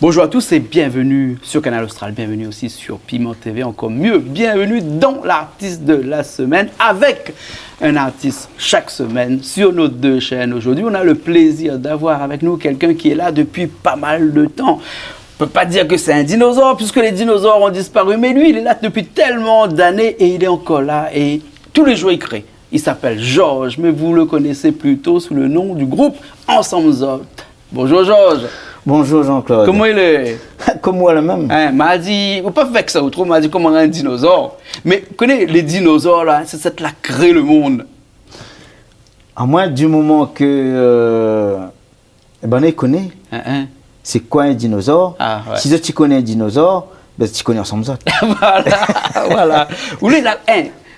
Bonjour à tous et bienvenue sur Canal Austral, bienvenue aussi sur Piment TV, encore mieux, bienvenue dans l'artiste de la semaine avec un artiste chaque semaine sur nos deux chaînes. Aujourd'hui, on a le plaisir d'avoir avec nous quelqu'un qui est là depuis pas mal de temps. On ne peut pas dire que c'est un dinosaure puisque les dinosaures ont disparu, mais lui, il est là depuis tellement d'années et il est encore là et tous les jours il crée. Il s'appelle Georges, mais vous le connaissez plutôt sous le nom du groupe Ensemble Zot. Bonjour Georges. Bonjour Jean-Claude. Comment il est? Comme moi le même. Hein, m'a dit, ou pas fait ça, ou trop, m'a dit comment un dinosaure. Mais vous connaissez les dinosaures là, c'est ça qui a créé le monde. À moi, du moment que on connaît, c'est quoi un dinosaure? Ah, ouais. Si tu connais un dinosaure, ben, tu connais Ensemble Zot. Voilà, voilà. Vous voulez là,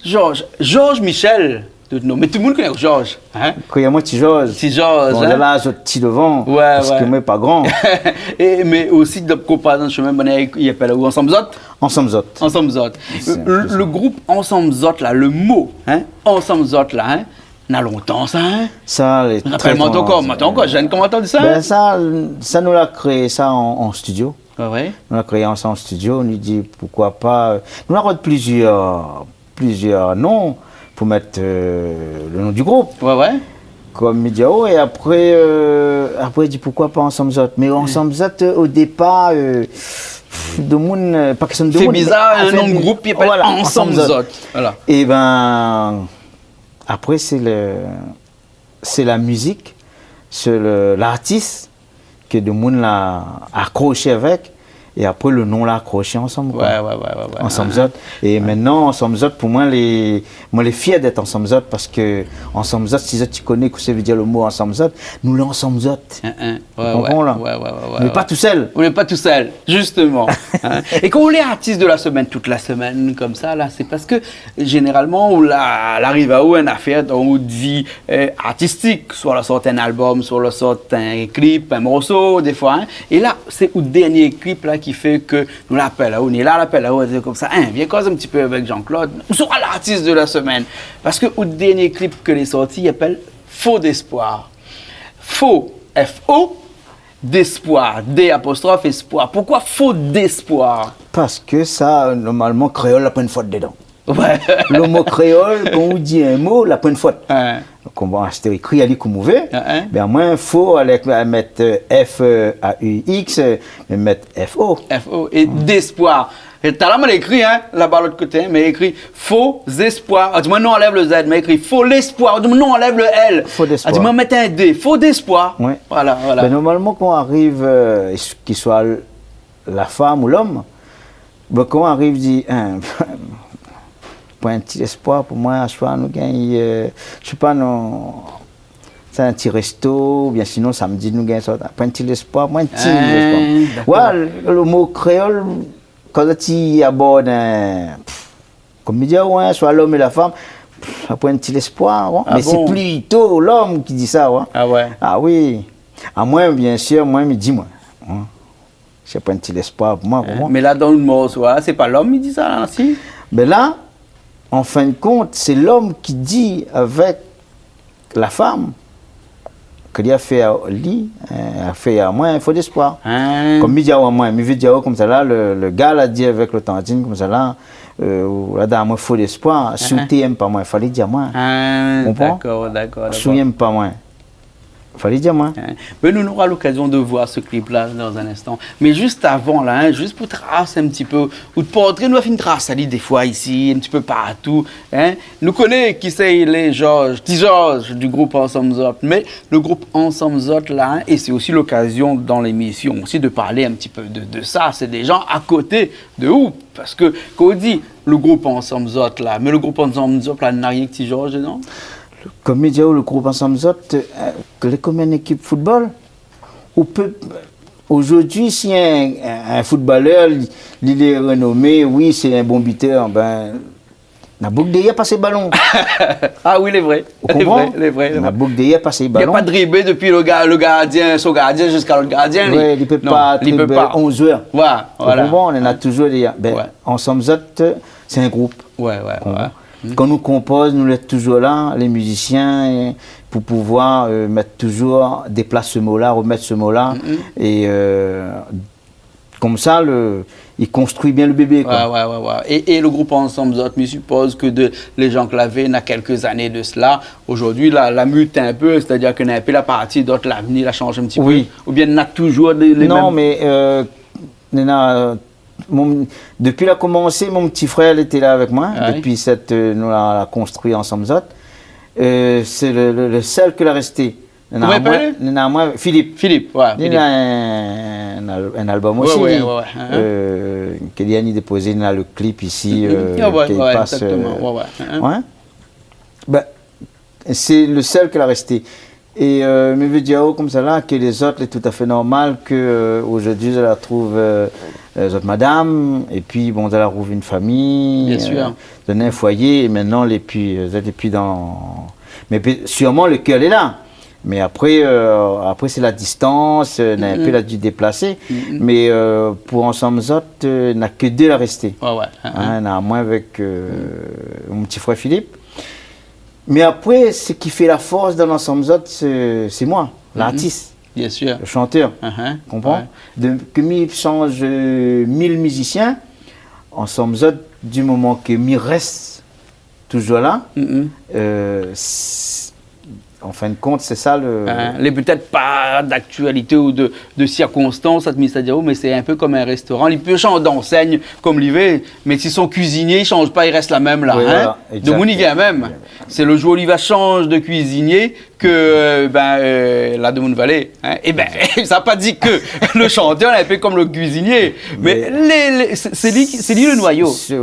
Georges Michel. Mais tout le monde connaît Georges. Hein? Croyez-moi, tu Georges. Si Georges. Bon, hein? là, je suis devant. Ouais, parce ouais. que moi, pas grand. Mais aussi, de comparaison, je même, il appelle Ensemble Zot. Ensemble Zot. Ensemble Zot. Le groupe Ensemble Zot, là, le mot, hein? Ensemble Zot, là, hein? On a longtemps, ça, hein? Ça, les rappelle-moi encore, jeune, comment t'as dit ça? Ben, ça nous l'a créé ça en studio. Ah ouais? On l'a créé ça en studio. On lui dit pourquoi pas. Nous avons plusieurs noms pour mettre le nom du groupe. Ouais, ouais. Comme Mediao, et après il dit pourquoi pas Ensemble Zot. Mais Ensemble Zot, au départ, de monde, pas question de monde. C'est bizarre, un nom de groupe qui s'appelle voilà, Ensemble Zot. Voilà. Et ben, après, c'est la musique, c'est l'artiste que de monde l'a accroché avec. Et après, le nom l'a accroché ensemble. Quoi. Ouais. Ensemble Zot. Et maintenant, Ensemble Zot, pour moi, les fiers d'être Ensemble Zot parce que Ensemble Zot, si tu connais que ça veut dire le mot Ensemble Zot, nous l'avons Ensemble Zot. Ouais. Mais pas tout seul. On n'est pas tout seul, justement. Hein. Et quand on est artiste de la semaine, toute la semaine, comme ça, là, c'est parce que généralement, on arrive à une affaire dans notre vie artistique, soit la sorte un album, soit la sorte un clip, un morceau, des fois. Hein. Et là, c'est le dernier clip là qui fait que nous l'appelons, on est là, l'appelons, comme ça, hein, viens cause un petit peu avec Jean-Claude, où sera l'artiste de la semaine? Parce que le dernier clip que les sorti, il appelle Faux d'espoir. Faux, F-O, d'espoir, D-apostrophe, espoir. Pourquoi faux d'espoir? Parce que ça, normalement, créole, la une faute dedans. Ouais. Le mot créole, quand on dit un mot, la une faute. Hein. Comme on a écrit, il comme mauvais. Ben moi, il faut mettre F-A-U-X, mais mettre F-O. F-O. Et d'espoir. Et tout à l'heure, on écrit, hein, là-bas, l'autre côté, mais écrit faux espoir. Ah, dis-moi, non, enlève le Z, mais écrit faux l'espoir. Dis-moi, non, enlève le L. Faux d'espoir. Ah, dis-moi, mettez un D. Faux d'espoir. Oui. Voilà. Ben, normalement, quand on arrive, qu'il soit la femme ou l'homme, ben, quand on arrive, dit, pour un petit espoir, pour moi, je sais pas, non. C'est un petit resto, ou bien sinon, samedi, nous gagnons ça. Pour un petit espoir, moi, un petit espoir. Ouais, le mot créole, quand tu abordes comme il dit, ouais, soit l'homme et la femme, après un petit espoir. Ouais. Mais c'est plutôt l'homme qui dit ça. Ouais. Ah ouais? Ah oui. À moi, bien sûr, moi, il me dit, moi. C'est pas un petit espoir pour moi. Mais là, dans le morceau, c'est pas l'homme qui dit ça, là, si? Mais là, en fin de compte, c'est l'homme qui dit avec la femme qu'il a fait à lui, a fait à moi un faux d'espoir. Comme il dit à moi, il veut dire comme ça là, le gars l'a dit avec le tantine comme ça là, la dame faux d'espoir, si tu n'aimes pas moi, il fallait dire moi. D'accord. Si tu n'aimes pas moi. Fallait dire moi. Mais nous aurons l'occasion de voir ce clip-là dans un instant. Mais juste avant, là, hein, juste pour tracer un petit peu, ou de portrait, nous avons fait une trace, des fois ici, un petit peu partout. Hein. Nous connaissons qui c'est les Georges, petit Georges du groupe Ensemble Zot. Mais le groupe Ensemble Zot, là, hein, et c'est aussi l'occasion dans l'émission aussi de parler un petit peu de ça. C'est des gens à côté de où? Parce que quand on dit le groupe Ensemble Zot, là, mais le groupe Ensemble Zot, là, n'a rien que petit Georges, non? Comme il dit, le groupe Ensemble Zot, comme une équipe football, aujourd'hui, si un footballeur, il est renommé, oui, c'est un bon buteur, ben, La boucle derrière passe le ballon. Ah oui, il est vrai. Vous comprenez? La boucle derrière passe le Il n'y a ballon. pas de dribble depuis le gardien, son gardien jusqu'à l'autre gardien. Oui, il ne peut Non, pas il peut dribbler pas. 11 heures. Voilà. Vous comprenez? On en a toujours des. Ben, Ouais. Ensemble, c'est un groupe. Ouais. Quand nous compose, nous sommes toujours là, les musiciens, pour pouvoir mettre toujours, déplacer ce mot-là, remettre ce mot-là. Et comme ça, il construit bien le bébé. Quoi. Ouais. Et le groupe Ensemble Zot, je suppose que les gens clavaient il y a quelques années de cela. Aujourd'hui, la mute un peu, c'est-à-dire qu'on a un peu la partie d'autres, l'avenir a changé un petit Oui. peu. Ou bien on a toujours les mêmes. Non, mais depuis qu'il a commencé, mon petit frère il était là avec moi. Ah, depuis nous l'avons construit Ensemble Zot. C'est le seul qui l'a resté. Philippe. Philippe, ouais. Il a un album aussi. Qu'il a déposé, il a le clip ici. Passe, exactement. Ben, c'est le seul qui l'a resté. Et me veut dire comme ça là que les autres, c'est tout à fait normal qu'aujourd'hui, je la trouve les autres madame, et puis bon, je la trouve une famille, bien sûr. Donner un foyer, et maintenant, les puis dans. Mais sûrement, le cœur est là. Mais après c'est la distance, on a un peu dû déplacer. Mais pour Ensemble Zot, il n'y a que deux à rester. On a moins avec mon petit frère Philippe. Mais après, ce qui fait la force dans l'Ensemble Zot, c'est moi, l'artiste. Bien sûr. Le chanteur. Comprends? Que mi change 1000 musiciens, Ensemble Zot, du moment que mi reste toujours là, en fin de compte, c'est ça le. Les peut-être pas d'actualité ou de circonstances, c'est-à-dire, mais c'est un peu comme un restaurant. Il peut changer d'enseigne comme il veut, mais si son cuisinier ne change pas, il reste la même là. Oui, voilà, de Mouniga même. C'est le jour où il va changer de cuisinier que là de Moune-Vallée. Et ça n'a pas dit que le chanteur est un peu comme le cuisinier, mais c'est lui le noyau. C'est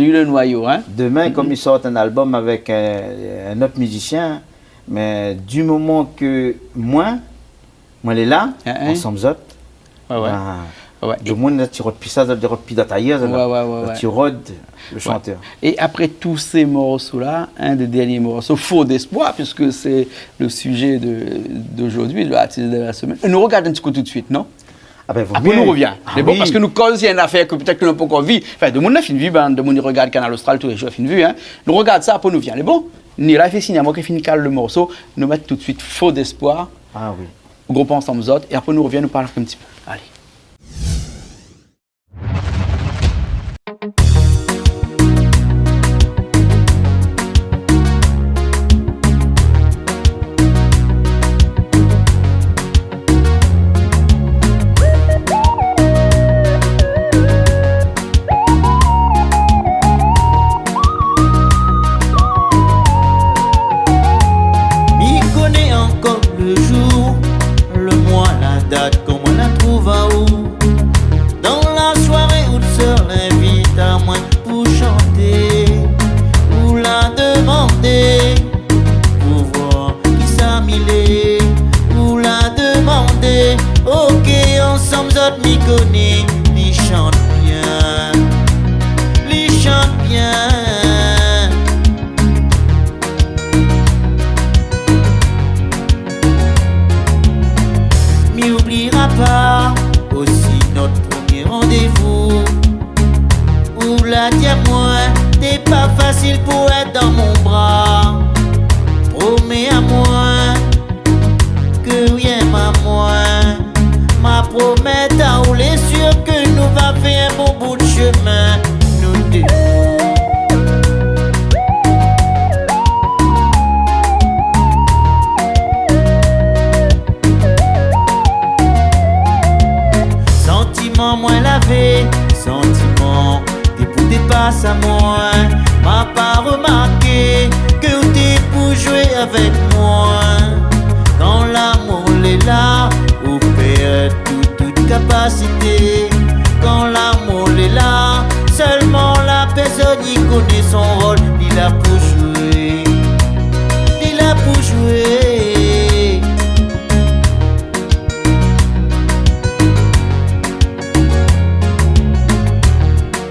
lui le noyau. Demain, comme il sort un album avec un autre musicien. Mais du moment que moi elle est là, Ensemble Zot, du monde tu rôdes plus ça, tu rôdes plus d'ailleurs, tu rôdes le chanteur. Et après tous ces morceaux-là, un des derniers morceaux, Faux d'espoir, puisque c'est le sujet d'aujourd'hui, le artiste de la semaine. Nous regardons un petit coup tout de suite, non? Après, nous revient. Bon, parce que nous cause, il y a une affaire que peut-être que nous n'avons pas encore vue. Enfin, de monde a fait une vue, de monde regarde Canal Austral tous les jours, a fait une vue. Nous regardons ça, après nous vient. Bon? Ni là, il fait signe à moi qui finit le morceau, nous mettons tout de suite Faux d'espoir. Ah oui. Au groupe Ensemble Zot, et après nous reviens, nous parlons un petit peu. Allez.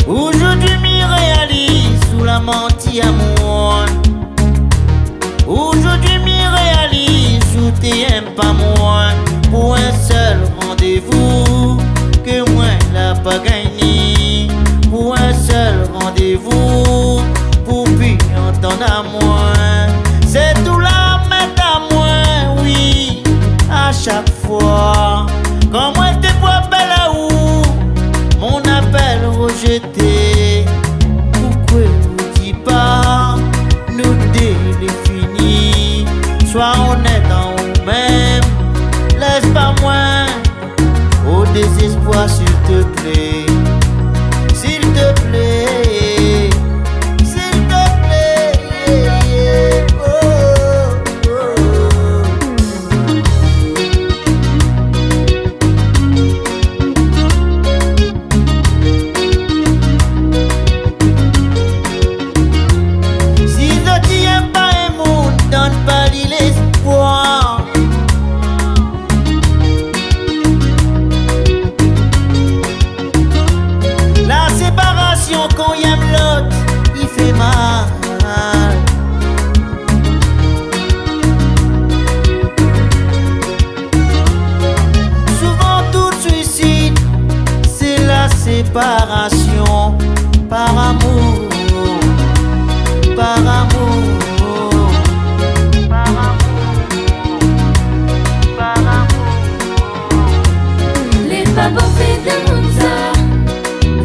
Aujourd'hui, mi réalise rien pas moins pour un seul rendez-vous que moi la pas gagné pour un seul rendez-vous pour puis entendre à moi c'est tout la mettre à moi oui à chaque fois quand moi te vois belle à où mon appel rejeté pourquoi vous dis pas nous défini sois honnête en vous-même laisse pas moins au désespoir s'il te plaît s'il te plaît s'il te plaît oh, oh, si je tiens pas un monde donne pas l'espoir la séparation quand y aime l'autre il fait mal souvent tout suicide c'est la séparation par amour par amour par amour par amour Les babos fait de Mounza,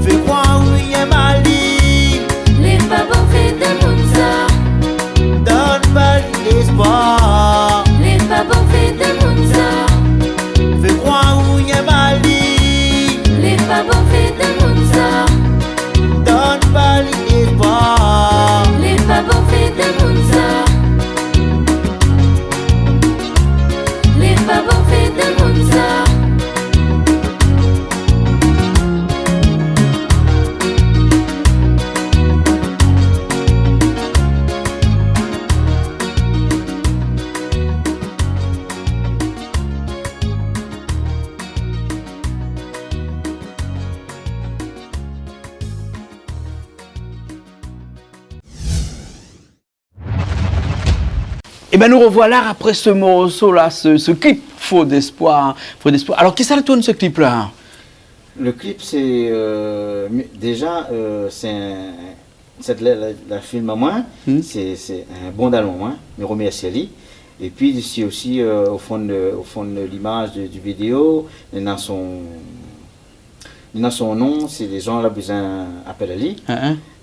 fais croire oui y a Mali les babos fait de Mounza, donne pas l'espoir les babos fait de Mounza, fais croire oui y a Mali les babos fait de Mounza, donne pas l'espoir les babos fait de Mounza, les babos fait de Mounza. Et bien nous revoilà après ce morceau-là, ce clip Faux d'espoir. Faux d'espoir. Alors, qu'est-ce que ça tourne ce clip-là? Le clip, c'est déjà, c'est la film à moi, c'est un bon d'allemand, mais remercie Ali. Et puis ici aussi, au fond de l'image du vidéo, il y a son nom, c'est des gens là besoin appellent Ali.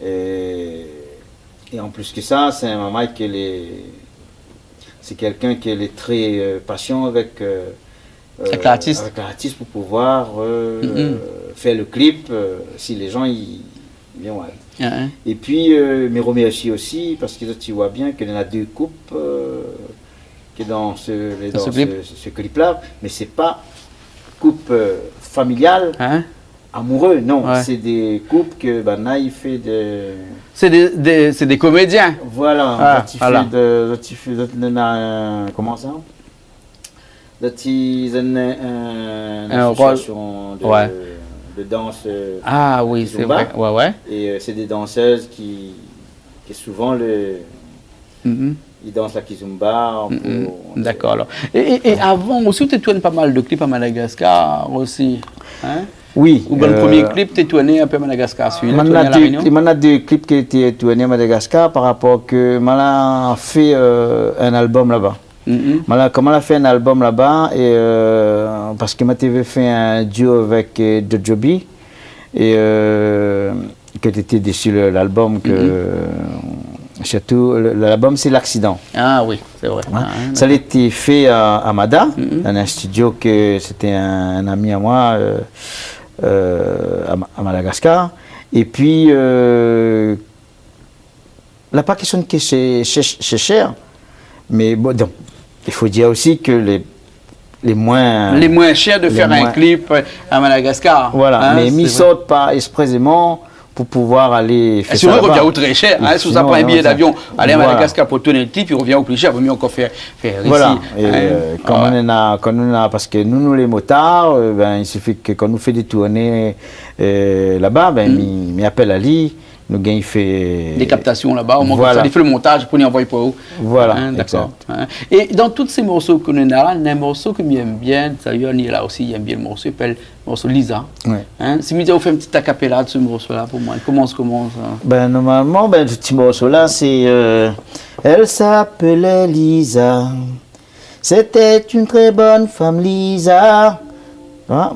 Et en plus que ça, c'est un maman c'est quelqu'un qui est très patient avec l'artiste pour pouvoir faire le clip si les gens ils bien ouais. Et puis me remercie aussi parce que tu vois bien qu'il y en a deux couples qui est dans ce clip là, mais c'est pas couple familial amoureux, non, c'est des couples que Bana il fait de... C'est des comédiens. Voilà, tu fais comment ça? Tu une association de danse. Ah oui, c'est vrai. Ouais. Et c'est des danseuses qui souvent ils dansent la kizumba. D'accord. Alors. Et avant aussi, tu tournes pas mal de clips à Madagascar aussi. Hein? Oui. Ou le premier clip, tu tourné un peu à Madagascar. Il y a deux clips qui étaient tournés à Madagascar par rapport que Mala a fait un album là-bas. Comme elle a fait un album là-bas, et parce que m'avait fait un duo avec Jojobi, et que tu étais dessus l'album que. Surtout, l'album c'est L'accident. Ah oui, c'est vrai. Ça a été fait à Mada, dans un studio que c'était un ami à moi à Madagascar. Et puis, la pas question que c'est cher, mais bon, donc, il faut dire aussi que les moins chers de faire un clip à Madagascar. Voilà, mais ils sortent pas expressément pour pouvoir aller faire ça. Sinon, il revient au très cher. Si vous avez un billet d'avion, aller à Madagascar pour tourner le clip, il revient au plus cher. Il vaut mieux encore faire voilà. ici. Quand on a, parce que nous les motards, il suffit que quand nous fait des tournées là-bas, il appelle Ali. nous gagnons fait des captations là-bas, au moins voilà. ça, il fait le montage pour y envoyer pour eux. Voilà, D'accord. Hein. Et dans tous ces morceaux que nous avons, il y a un morceau que j'aime bien, d'ailleurs, il y a là aussi, il aime bien le morceau, il s'appelle le morceau Lisa. Ouais. Hein? Si vous fait un petit acapella de ce morceau-là pour moi, comment ça? Ben, normalement, ben, ce petit morceau-là, c'est elle s'appelait Lisa. C'était une très bonne femme, Lisa. Hein?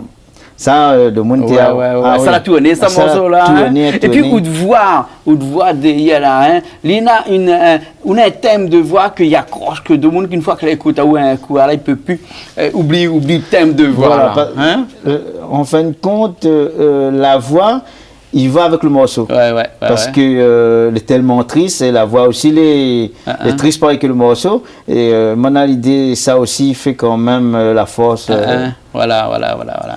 Ça, de mon Ouais. Ça l'a tourné, ce morceau-là. Hein? Et puis, ou de voir derrière là, hein? Il a un thème de voix qu'il accroche, que de monde qu'une fois qu'il écoute, un coup, là, il ne peut plus oublier le thème de voix. Voilà, hein? En fin de compte, la voix, il va avec le morceau. Parce que elle est tellement triste, et la voix aussi est triste pareil que le morceau. Et mon idée, ça aussi fait quand même la force. Voilà.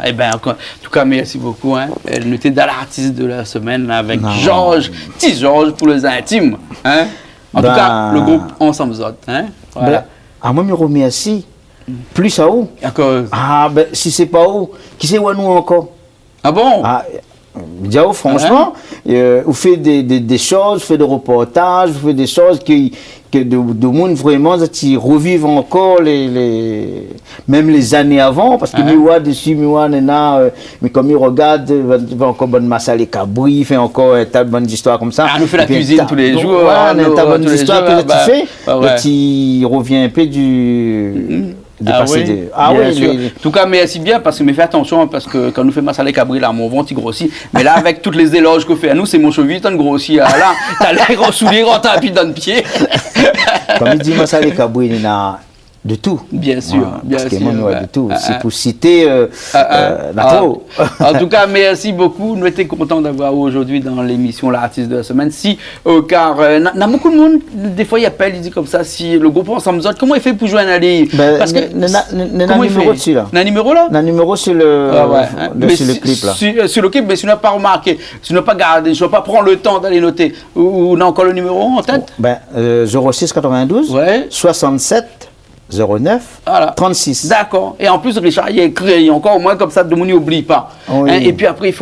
Eh bien, en tout cas, merci beaucoup. Hein. Nous étions dans l'artiste de la semaine là, avec Georges, petit Georges pour les intimes. Hein. En tout cas, le groupe Ensemble Zot. Hein. Voilà. Moi, je remercie. Plus à où? Ben, si c'est pas où, qui c'est où nous encore? Ah bon? Diao, franchement, vous faites des choses, vous faites des reportages, vous faites des choses que de monde vraiment qui revivent encore même les années avant, parce que Miwa dessus, mais comme il regarde, il va encore bonne masse à les cabris, il fait encore un tas de bonnes histoires comme ça. Nous fait la cuisine tous les jours. Voilà, un tas de bonnes histoires que tu fais, qui revient un peu du... oui, en tout cas, merci bien parce que mais fais attention parce que quand nous fait Massale Cabri là, mon ventre il grossit. Mais là, avec toutes les éloges que fait à nous, c'est mon cheville, t'as grossi. Là, t'as l'air soulier, t'as tapis dans le pied. Comme il dit Massale Cabri, il y a de tout. Bien sûr, bien parce sûr. Que moi, de tout. C'est pour citer trop. En tout cas, merci beaucoup. Nous étions contents d'avoir aujourd'hui dans l'émission l'artiste de la semaine. Si, car n'a beaucoup de monde, des fois, il appelle, il dit comme ça, si le groupe Ensemble Zot, comment il fait pour jouer un allié? Parce que comment il fait dessus là? Un numéro là? Un numéro sur le sur le clip là. Sur le clip, mais si tu n'as pas remarqué, si tu n'as pas gardé, si tu n'as pas prendre le temps d'aller noter, ou on a encore le numéro en tête? 06 92 67 09 36. D'accord. Et en plus, Richard, il a écrit encore au moins comme ça, de monde n'oublie pas. Oui. Hein? Et puis après, il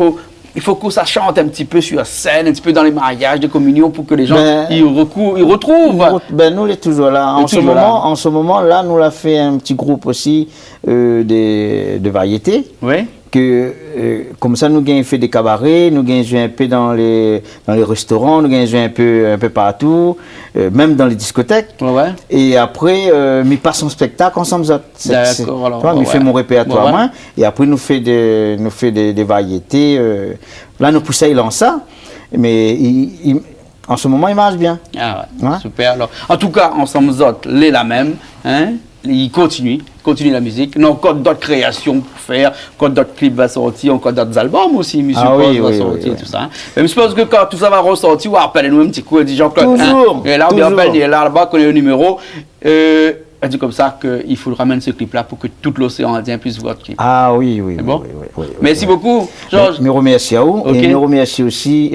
faut que ça chante un petit peu sur la scène, un petit peu dans les mariages, des communions, pour que les gens ils retrouvent. Nous, on est toujours là. En ce moment, là, nous avons fait un petit groupe aussi de variété. Oui. Comme ça, nous avons fait des cabarets, nous avons joué un peu dans les restaurants, nous avons joué un peu partout, même dans les discothèques. Ouais. Et après, nous passons en spectacle ensemble. D'accord. Nous faisons mon répertoire, et après, nous faisons des variétés. Là, nous poussons, il lance ça, mais en ce moment, il marche bien. Ah ouais. Super. Alors, en tout cas, Ensemble Zot, l'est la même. Hein? Il continue la musique. Il y a encore d'autres créations pour faire, encore d'autres clips vont sortir, encore d'autres albums aussi, musique va sortir, tout ça. Mais je pense que quand tout ça va ressortir, appelez-nous un petit coup, dit Jean-Claude. Toujours. Et là, on appelle, il est là-bas, qu'on a le numéro. Elle dit comme ça qu'il faut ramener ce clip-là pour que tout l'océan Indien puisse voir le clip. Ah oui. Bon? Merci beaucoup, Georges. Je remercie à vous. Et je remercie aussi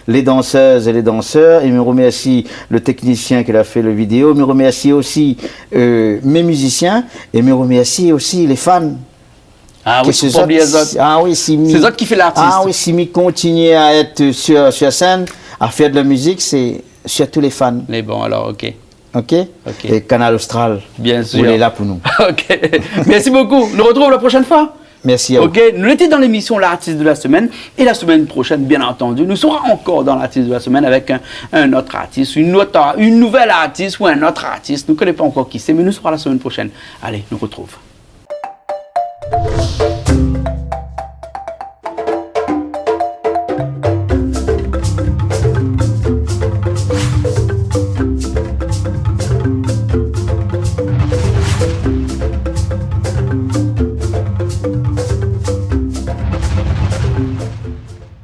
les danseuses et les danseurs. Et je remercie le technicien qui a fait la vidéo. Je remercie aussi mes musiciens. Et je remercie aussi les fans. Ah oui, c'est c'est eux qui fait l'artiste. Ah oui, si je continue à être sur scène, à faire de la musique, c'est surtout les fans. Mais bon, alors, ok. Ok. Et Canal Austral. Bien sûr. Vous êtes là pour nous. Ok. Merci beaucoup. Nous retrouvons la prochaine fois. Merci à vous. Ok. Nous étions dans l'émission l'artiste de la semaine. Et la semaine prochaine, bien entendu, nous serons encore dans l'artiste de la semaine avec un autre artiste, une nouvelle artiste ou un autre artiste. Nous ne connaissons pas encore qui c'est, mais nous serons la semaine prochaine. Allez, nous retrouvons.